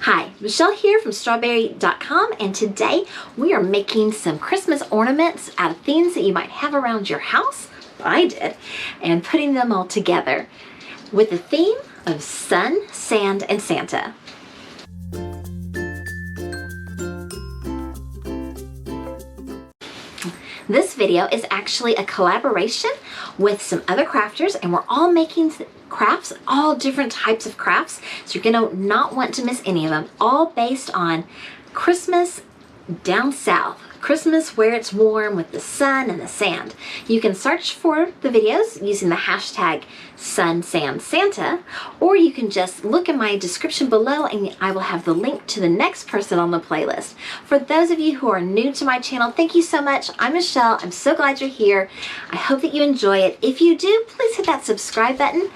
Hi, Michelle here from StrawBearie.com, and today we are making some Christmas ornaments out of things that you might have around your house. I did, and putting them all together with the theme of sun, sand, and Santa. This video is actually a collaboration with some other crafters, and we're all making crafts, all different types of crafts, so you're gonna not want to miss any of them, all based on Christmas down south. Christmas where it's warm with the sun and the sand. You can search for the videos using the hashtag #SunSandSanta, or you can just look in my description below and I will have the link to the next person on the playlist. For those of you who are new to my channel, thank you so much. I'm Michelle. I'm so glad you're here. I hope that you enjoy it. If you do, please hit that subscribe button.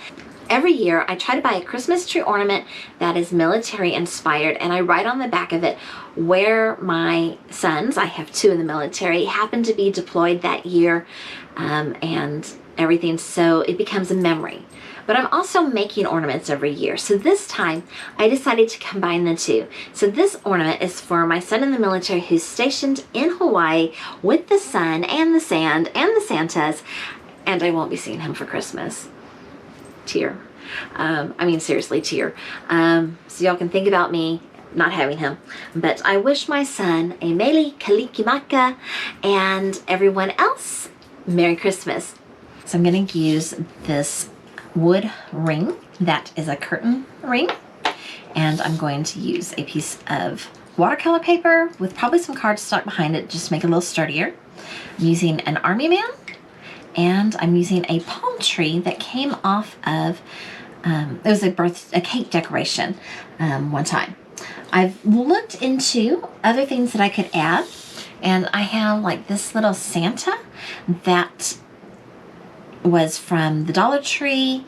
Every year, I try to buy a Christmas tree ornament that is military inspired, and I write on the back of it where my sons, I have two in the military, happen to be deployed that year, and everything, so it becomes a memory. But I'm also making ornaments every year, so this time I decided to combine the two. So this ornament is for my son in the military who's stationed in Hawaii with the sun and the sand and the Santas, and I won't be seeing him for Christmas. Tear. I mean, seriously, tear. So y'all can think about me not having him. But I wish my son a Mele Kalikimaka and everyone else Merry Christmas. So I'm going to use this wood ring that is a curtain ring, and I'm going to use a piece of watercolor paper with probably some cardstock behind it just to make it a little sturdier. I'm using an army man, and I'm using a palm tree that came off of, it was a cake decoration one time. I've looked into other things that I could add, and I have like this little Santa that was from the Dollar Tree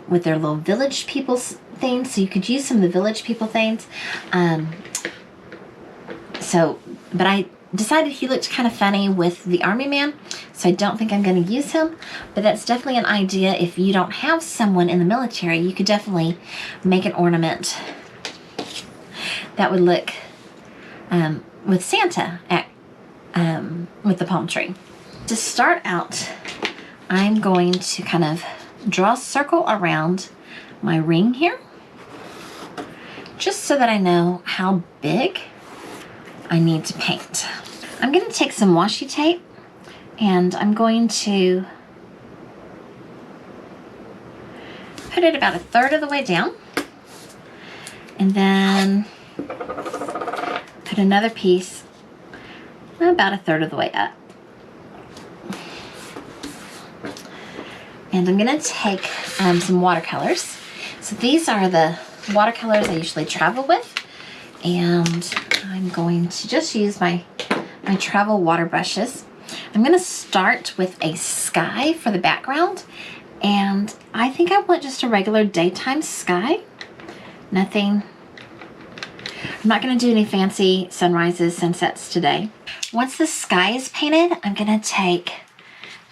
with their little Village People things, so you could use some of the Village People things. But I decided he looked kind of funny with the army man, so I don't think I'm going to use him, but that's definitely an idea. If you don't have someone in the military, you could definitely make an ornament that would look with Santa with the palm tree. To start out, I'm going to kind of draw a circle around my ring here, just so that I know how big I need to paint. I'm going to take some washi tape, and I'm going to put it about 1/3 of the way down, and then put another piece about 1/3 of the way up. And I'm going to take some watercolors. So these are the watercolors I usually travel with, and I'm going to just use my travel water brushes. I'm going to start with a sky for the background, and I think I want just a regular daytime sky. Nothing. I'm not going to do any fancy sunrises, sunsets today. Once the sky is painted, I'm going to take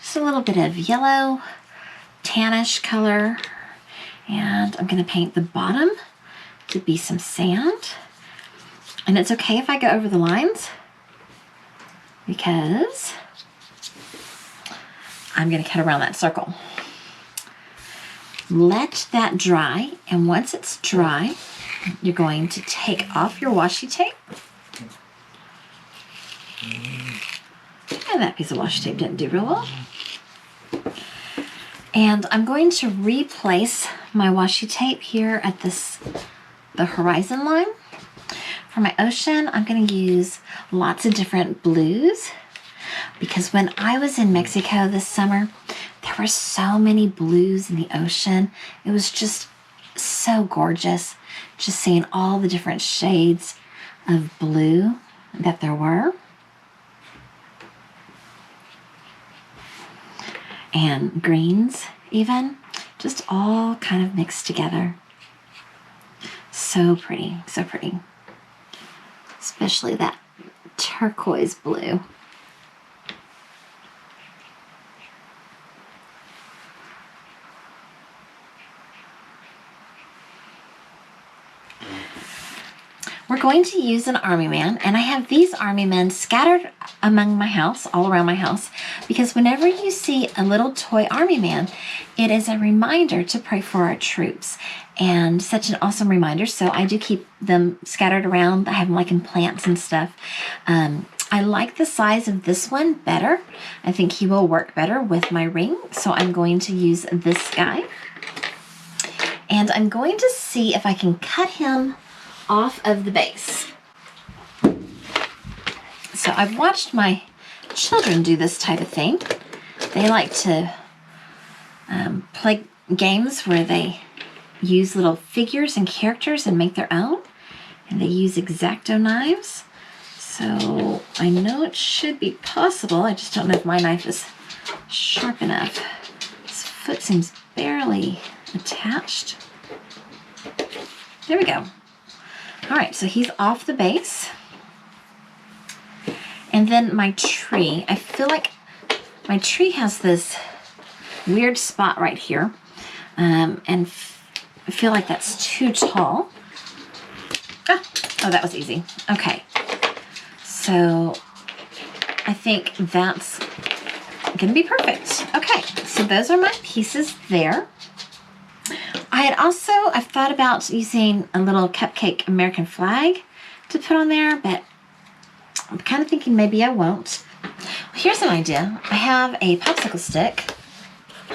just a little bit of yellow, tannish color, and I'm going to paint the bottom to be some sand. And it's okay if I go over the lines, because I'm going to cut around that circle. Let that dry, and once it's dry, you're going to take off your washi tape. And that piece of washi tape didn't do real well. And I'm going to replace my washi tape here at the horizon line. For my ocean, I'm going to use lots of different blues, because when I was in Mexico this summer, there were so many blues in the ocean. It was just so gorgeous, just seeing all the different shades of blue that there were. And greens even, just all kind of mixed together. So pretty, so pretty. Especially that turquoise blue. we're going to use an army man, and I have these army men scattered among my house, all around my house, because whenever you see a little toy army man, it is a reminder to pray for our troops, and such an awesome reminder. So I do keep them scattered around. I have them like in plants and stuff. I like the size of this one better. I think he will work better with my ring, so I'm going to use this guy. And I'm going to see if I can cut him off of the base. So I've watched my children do this type of thing. They like to play games where they use little figures and characters and make their own. And they use X-Acto knives. So I know it should be possible. I just don't know if my knife is sharp enough. His foot seems barely attached. There we go. All right, so he's off the base. And then my tree, I feel like my tree has this weird spot right here. And I feel like that's too tall. Oh, that was easy. Okay. So I think that's gonna be perfect. Okay, so those are my pieces there. I've thought about using a little cupcake American flag to put on there, but I'm kind of thinking maybe I won't. Here's an idea. I have a popsicle stick.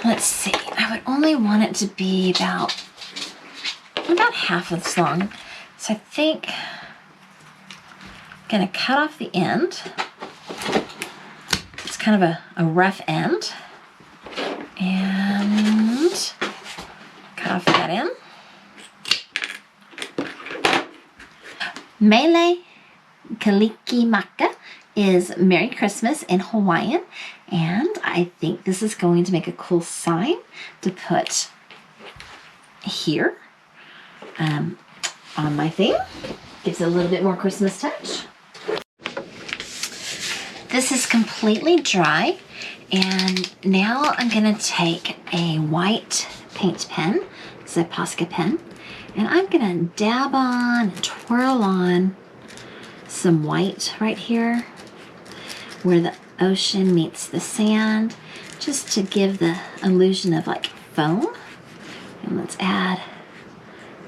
Let's see, I would only want it to be about half this long. So I think I'm gonna cut off the end. It's kind of a rough end. And cut off that end. Mele Kalikimaka is Merry Christmas in Hawaiian, and I think this is going to make a cool sign to put here on my thing. Gives it a little bit more Christmas touch. This is completely dry, and now I'm going to take a white paint pen, it's a Posca pen, and I'm going to dab on and twirl on some white right here where the ocean meets the sand, just to give the illusion of like foam. And let's add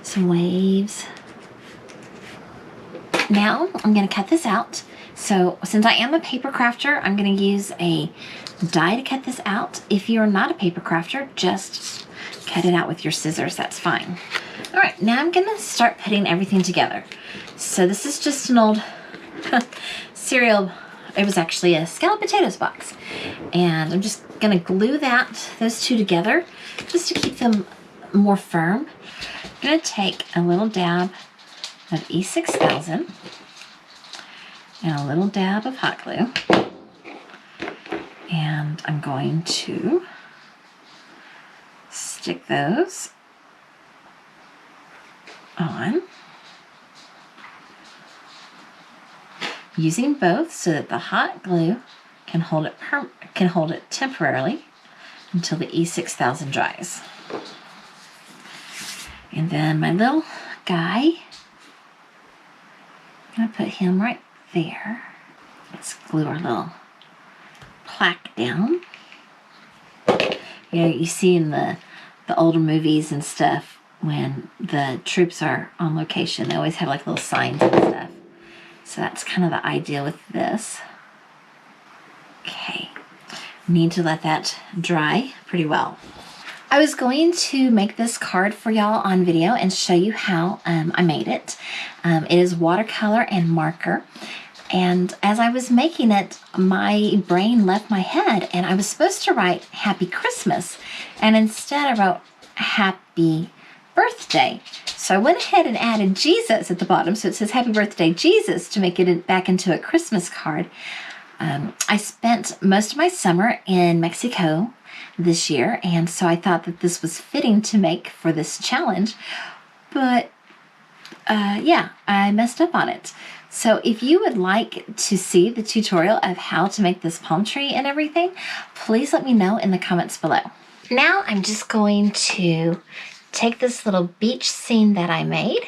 some waves. Now I'm going to cut this out. So since I am a paper crafter, I'm going to use a die to cut this out. If you're not a paper crafter, just cut it out with your scissors, that's fine. All right, now I'm going to start putting everything together. So this is just an old cereal. It was actually a scalloped potatoes box. And I'm just going to glue those two together just to keep them more firm. I'm going to take a little dab of E6000 and a little dab of hot glue. And I'm going to stick those on, using both so that the hot glue can hold it temporarily until the E6000 dries. And then my little guy, I'm going to put him right there. Let's glue our little plaque down. You know, you see in the older movies and stuff, when the troops are on location, they always have like little signs and stuff. So that's kind of the idea with this. Okay, need to let that dry pretty well. I was going to make this card for y'all on video and show you how I made it. It is watercolor and marker. And as I was making it, my brain left my head and I was supposed to write Happy Christmas. And instead I wrote Happy Birthday. So I went ahead and added Jesus at the bottom. So it says Happy Birthday Jesus to make it back into a Christmas card. I spent most of my summer in Mexico this year, and so I thought that this was fitting to make for this challenge. But yeah, I messed up on it. So if you would like to see the tutorial of how to make this palm tree and everything, please let me know in the comments below. Now I'm just going to take this little beach scene that I made.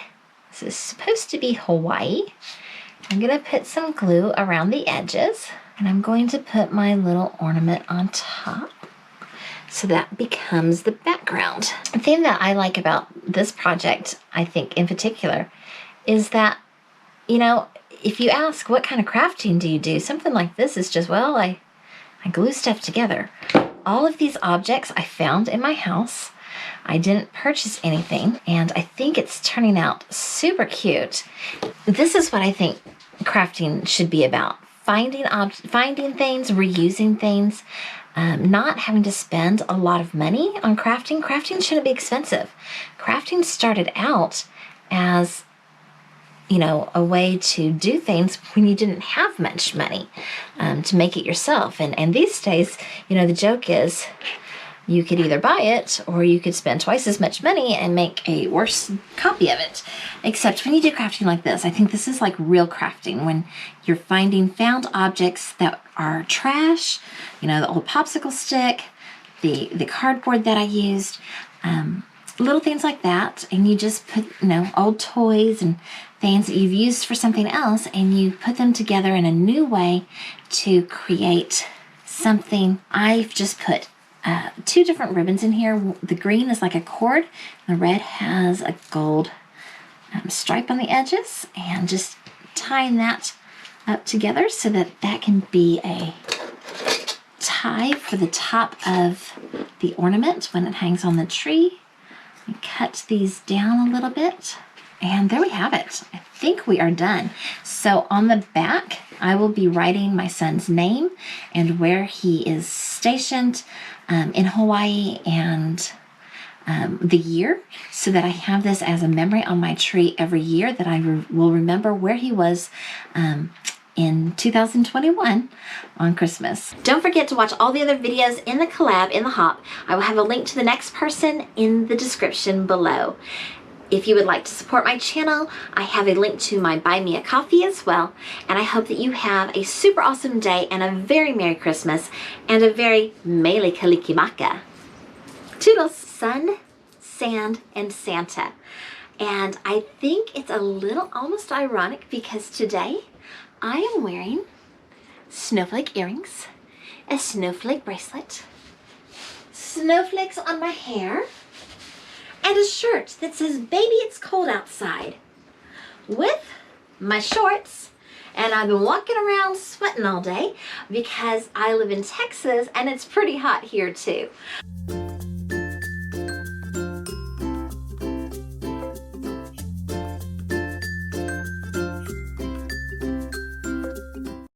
This is supposed to be Hawaii. I'm gonna put some glue around the edges, and I'm going to put my little ornament on top. So that becomes the background. The thing that I like about this project, I think in particular, is that, you know, if you ask what kind of crafting do you do, something like this is just, well, I glue stuff together. All of these objects I found in my house. I didn't purchase anything, and I think it's turning out super cute. This is what I think crafting should be about. Finding things, reusing things, not having to spend a lot of money on crafting. Crafting shouldn't be expensive. Crafting started out as, you know, a way to do things when you didn't have much money to make it yourself. And these days, you know, the joke is you could either buy it or you could spend twice as much money and make a worse copy of it. Except when you do crafting like this, I think this is like real crafting, when you're finding found objects that are trash, you know, the old popsicle stick, the cardboard that I used, little things like that, and you just put, you know, old toys and things that you've used for something else, and you put them together in a new way to create something. I've just put 2 different ribbons in here. The green is like a cord, and the red has a gold stripe on the edges, and just tying that up together so that that can be a tie for the top of the ornament when it hangs on the tree. And cut these down a little bit, and there we have it. I think we are done. So on the back, I will be writing my son's name and where he is stationed in Hawaii, and the year, so that I have this as a memory on my tree every year, that I will remember where he was in 2021 on Christmas. Don't forget to watch all the other videos in the collab in the hop. I will have a link to the next person in the description below. If you would like to support my channel, I have a link to my Buy Me a Coffee as well. And I hope that you have a super awesome day and a very Merry Christmas and a very Mele Kalikimaka. Toodles! Sun, sand, and Santa. And I think it's a little almost ironic because today I am wearing snowflake earrings, a snowflake bracelet, snowflakes on my hair, and a shirt that says, "Baby, it's cold outside," with my shorts. And I've been walking around sweating all day because I live in Texas and it's pretty hot here too.